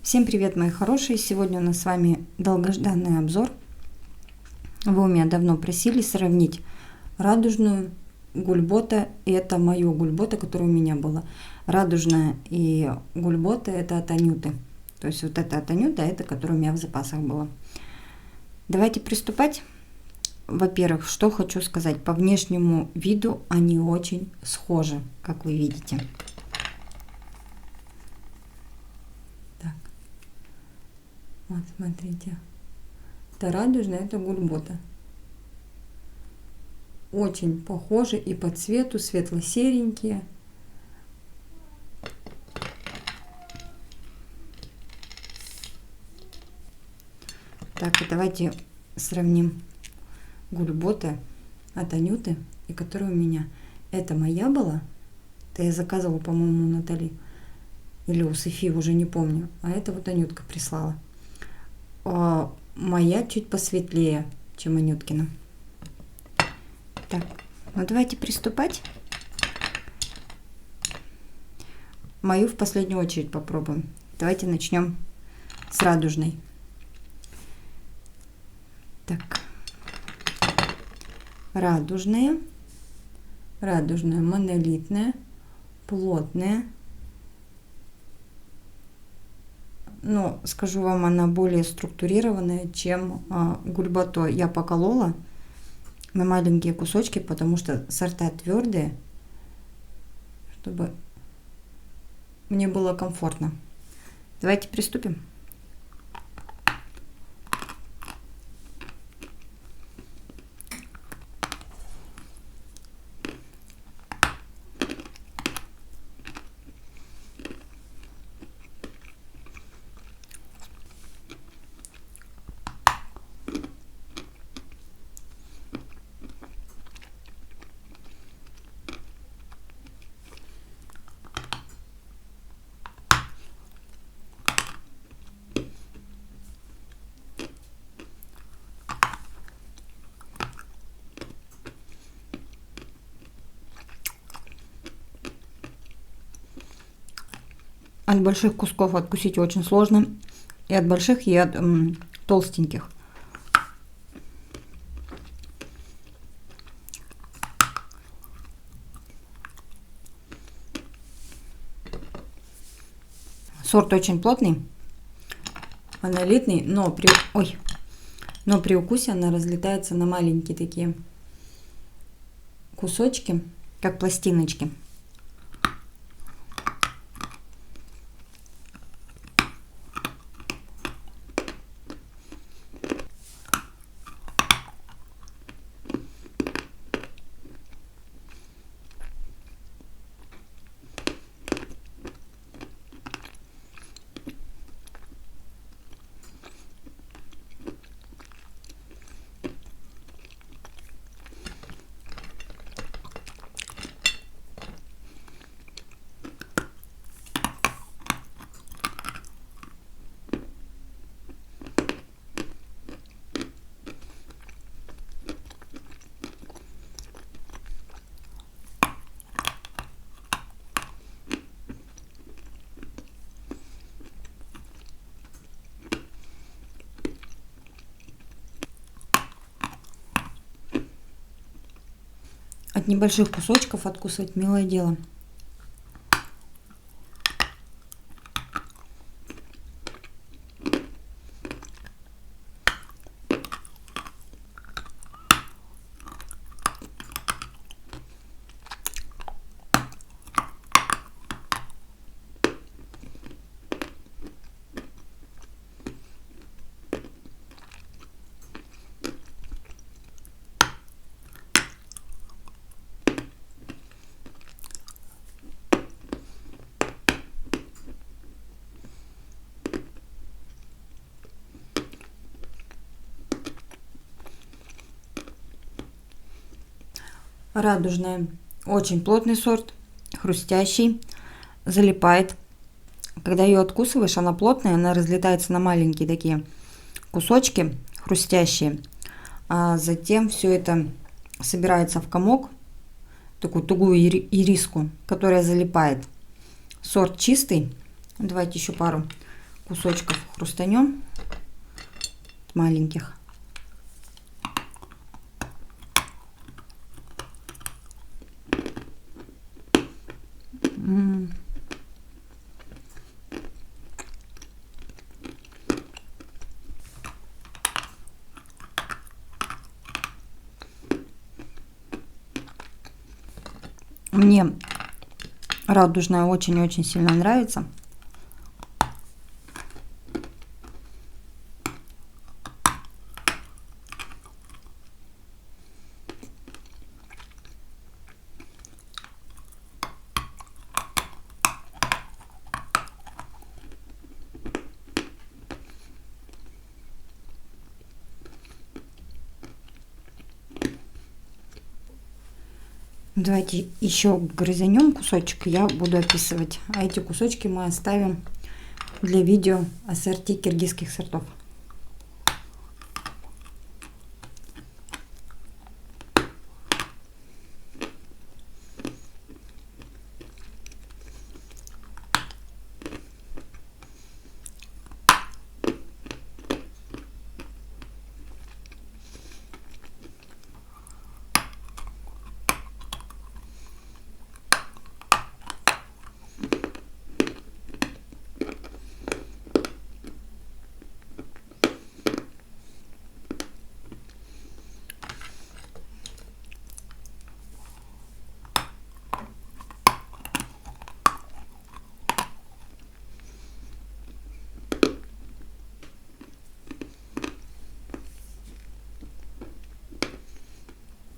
Всем привет, мои хорошие! Сегодня у нас с вами долгожданный обзор. Вы у меня давно просили сравнить радужную гульбота, и это мое гульбота, которая у меня была. Радужная и гульбота это от Анюты. То есть вот это от Анюты, а это которая у меня в запасах была. Давайте приступать. Во-первых, что хочу сказать. По внешнему виду они очень схожи, как вы видите. Вот, смотрите. Это радужная, это гульбота. Очень похожи и по цвету, светло-серенькие. Так, и давайте сравним гульбота от Анюты, и которая у меня. Это моя была. Это я заказывала, по-моему, у Натали. Или у Софии, уже не помню. А это вот Анютка прислала. Моя чуть посветлее, чем Анюткина. Так, ну давайте приступать. Мою в последнюю очередь попробуем. Давайте начнем с радужной. Так, радужная, монолитная, плотная. Но скажу вам, она более структурированная, чем гульбато. Я поколола на маленькие кусочки, потому что сорта твердые, чтобы мне было комфортно. Давайте приступим. От больших кусков откусить очень сложно. И от больших, и от толстеньких. Сорт очень плотный, монолитный, но при укусе она разлетается на маленькие такие кусочки, как пластиночки. От небольших кусочков откусывать милое дело. Радужная. Очень плотный сорт, хрустящий, залипает. Когда ее откусываешь, она плотная, она разлетается на маленькие такие кусочки хрустящие. А затем все это собирается в комок, такую тугую ириску, которая залипает. Сорт чистый. Давайте еще пару кусочков хрустанем, маленьких. Мне радужная очень-очень сильно нравится. Давайте еще грызанем кусочек, я буду описывать. А эти кусочки мы оставим для видео ассорти киргизских сортов.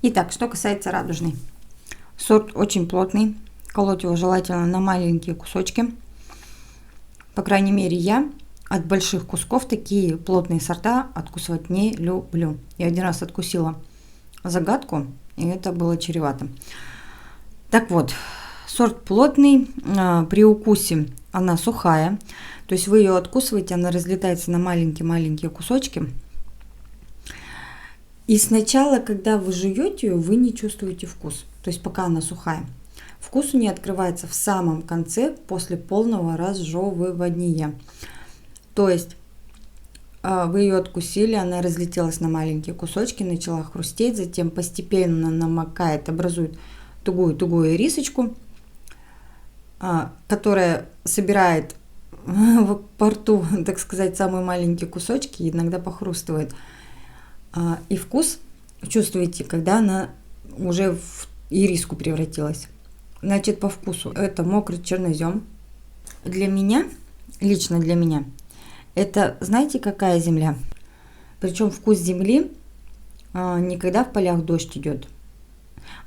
Итак, что касается радужной. Сорт очень плотный. Колоть его желательно на маленькие кусочки. По крайней мере, я от больших кусков такие плотные сорта откусывать не люблю. Я один раз откусила загадку, и это было чревато. Так вот, сорт плотный. При укусе она сухая. То есть вы ее откусываете, она разлетается на маленькие-маленькие кусочки. И сначала, когда вы жуете ее, вы не чувствуете вкус. То есть пока она сухая. Вкус у нее открывается в самом конце, после полного разжевывания. То есть вы ее откусили, она разлетелась на маленькие кусочки, начала хрустеть, затем постепенно намокает, образует тугую рисочку, которая собирает во рту, так сказать, самые маленькие кусочки и иногда похрустывает. И вкус чувствуете, когда она уже в ириску превратилась. Значит, по вкусу это мокрый чернозем. Для меня, лично для меня, это, знаете, какая земля? Причем вкус земли не когда в полях дождь идет,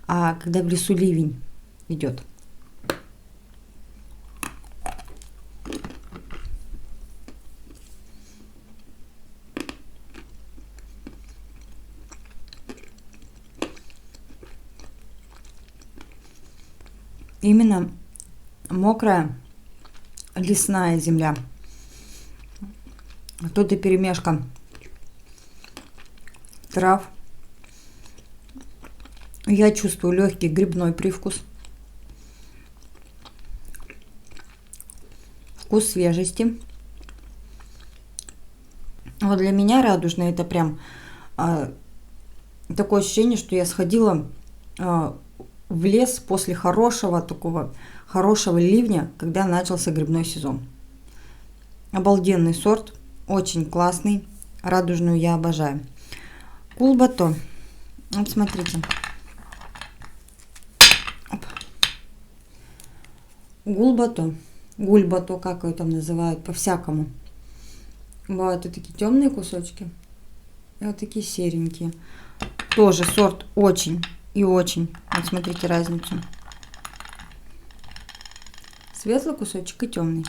а когда в лесу ливень идет. Именно мокрая лесная земля. Тут и перемешка трав. Я чувствую легкий грибной привкус. Вкус свежести. Вот для меня радужная это прям такое ощущение, что я сходила в лес после хорошего ливня, когда начался грибной сезон. Обалденный сорт, очень классный, радужную я обожаю. Гулбато, вот смотрите. Гульбато, как ее там называют, по-всякому. Бывают вот такие темные кусочки, и вот такие серенькие. Тоже сорт очень и очень. Вот смотрите разницу. Светлый кусочек и темный.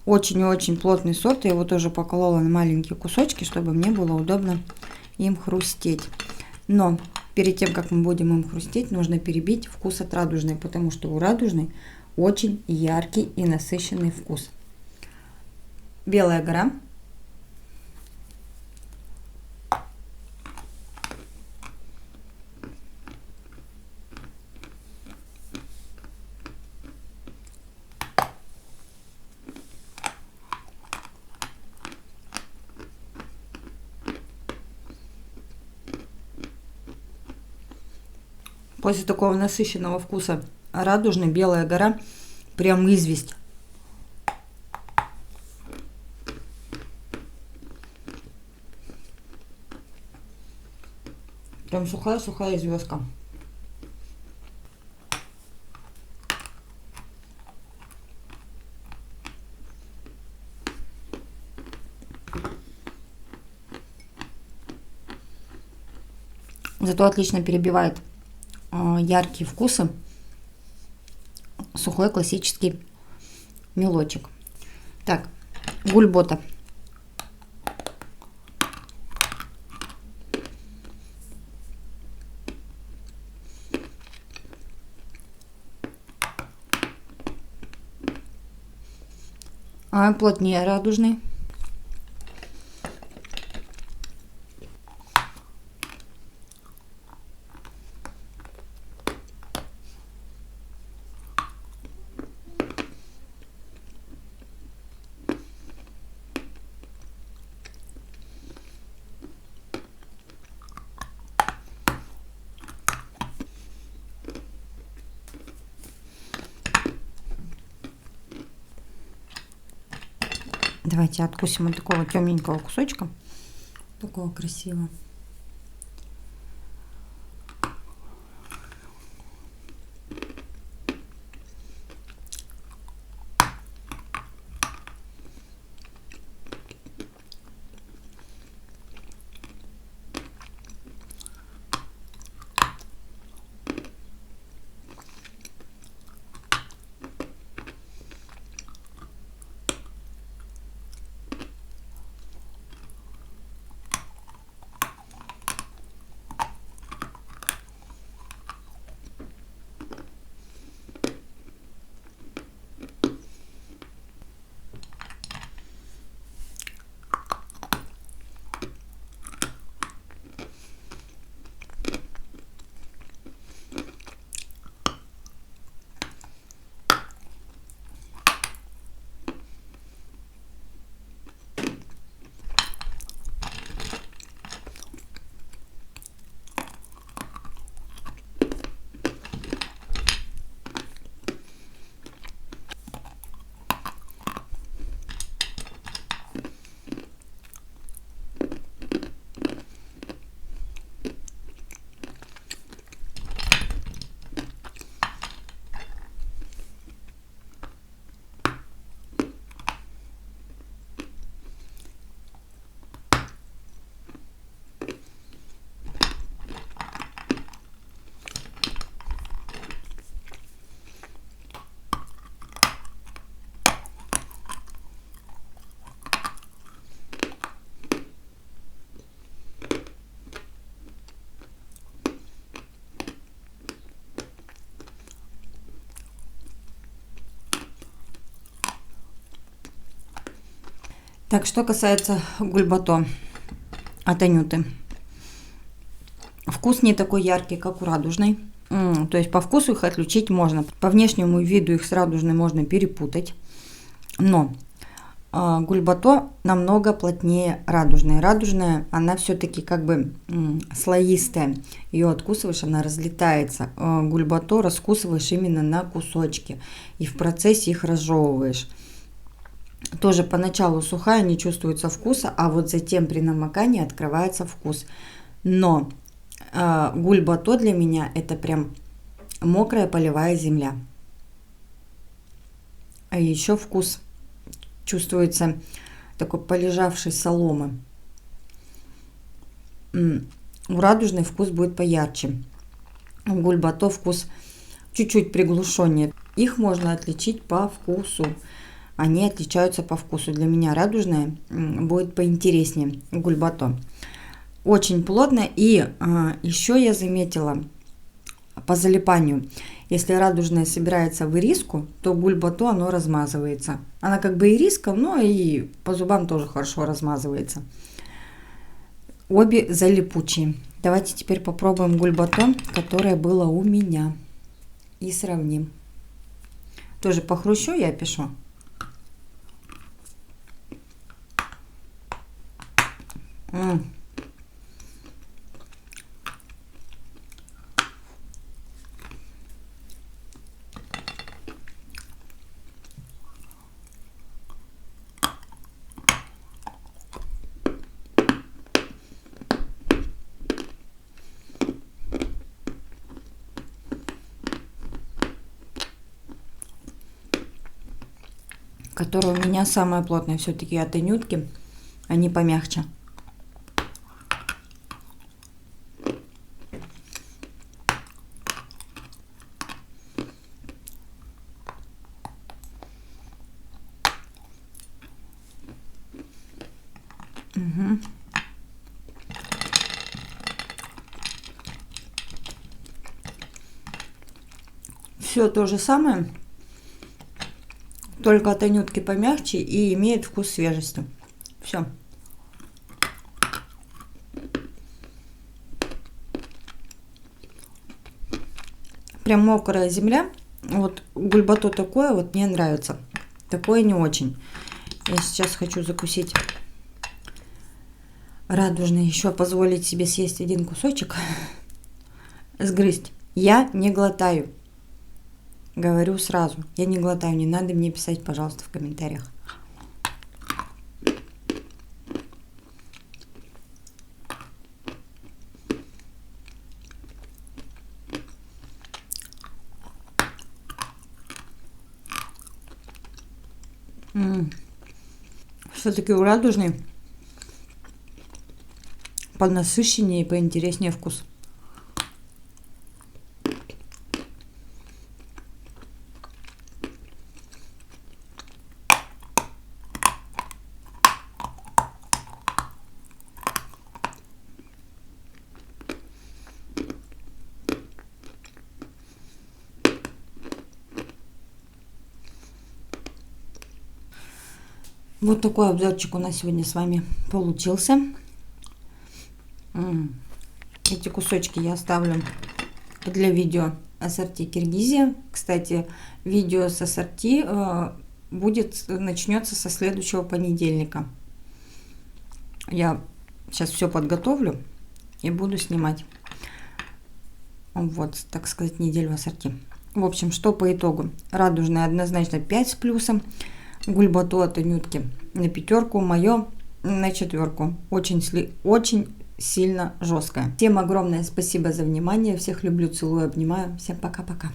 Очень и очень плотный сорт. Я его тоже поколола на маленькие кусочки, чтобы мне было удобно им хрустеть. Но перед тем, как мы будем им хрустеть, нужно перебить вкус от радужной, потому что у радужной очень яркий и насыщенный вкус. Белая гора. После такого насыщенного вкуса радужный, Белая гора, прям известь. Прям сухая-сухая звездка. Зато отлично перебивает яркие вкусы сухой классический мелочек. Так, гульбота. Плотнее радужный. Давайте откусим от такого темненького кусочка. Такого красивого. Так, что касается гульбато от Анюты. Вкус не такой яркий, как у радужной. То есть по вкусу их отличить можно. По внешнему виду их с радужной можно перепутать. Но гульбато намного плотнее радужной. Радужная, она все-таки как бы слоистая. Ее откусываешь, она разлетается. Гульбато раскусываешь именно на кусочки. И в процессе их разжевываешь. Тоже поначалу сухая, не чувствуется вкуса, а вот затем при намокании открывается вкус. Но гульбато для меня это прям мокрая полевая земля. А еще вкус чувствуется такой полежавшей соломы. У радужной вкус будет поярче. У гульбато вкус чуть-чуть приглушеннее. Их можно отличить по вкусу. Они отличаются по вкусу. Для меня радужная будет поинтереснее гульбато. Очень плотно. И еще я заметила по залипанию. Если радужная собирается в ириску, то гульбато оно размазывается. Она как бы ириска, но и по зубам тоже хорошо размазывается. Обе залипучие. Давайте теперь попробуем гульбато, которое было у меня. И сравним. Тоже похрущу, я пишу. которая у меня самая плотная. Все-таки от Анютки они помягче. Угу. Все то же самое, только от Анютки помягче и имеет вкус свежести. Все. Прям мокрая земля. Вот гульбато такое вот мне нравится. Такое не очень. Я сейчас хочу закусить радужный, еще позволить себе съесть один кусочек, сгрызть. Я не глотаю. Говорю сразу, я не глотаю, не надо мне писать, пожалуйста, в комментариях. Все-таки у радужный понасыщеннее и поинтереснее вкус. Вот такой обзорчик у нас сегодня с вами получился. Эти кусочки я оставлю для видео ассорти Киргизия. Кстати, видео с ассорти начнется со следующего понедельника. Я сейчас все подготовлю и буду снимать. Вот, так сказать, неделю ассорти. В общем, что по итогу? Радужная однозначно 5 с плюсом. Гульбато от Анютки на 5, мое на 4. Очень сильно жесткое. Всем огромное спасибо за внимание. Всех люблю, целую, обнимаю. Всем пока-пока.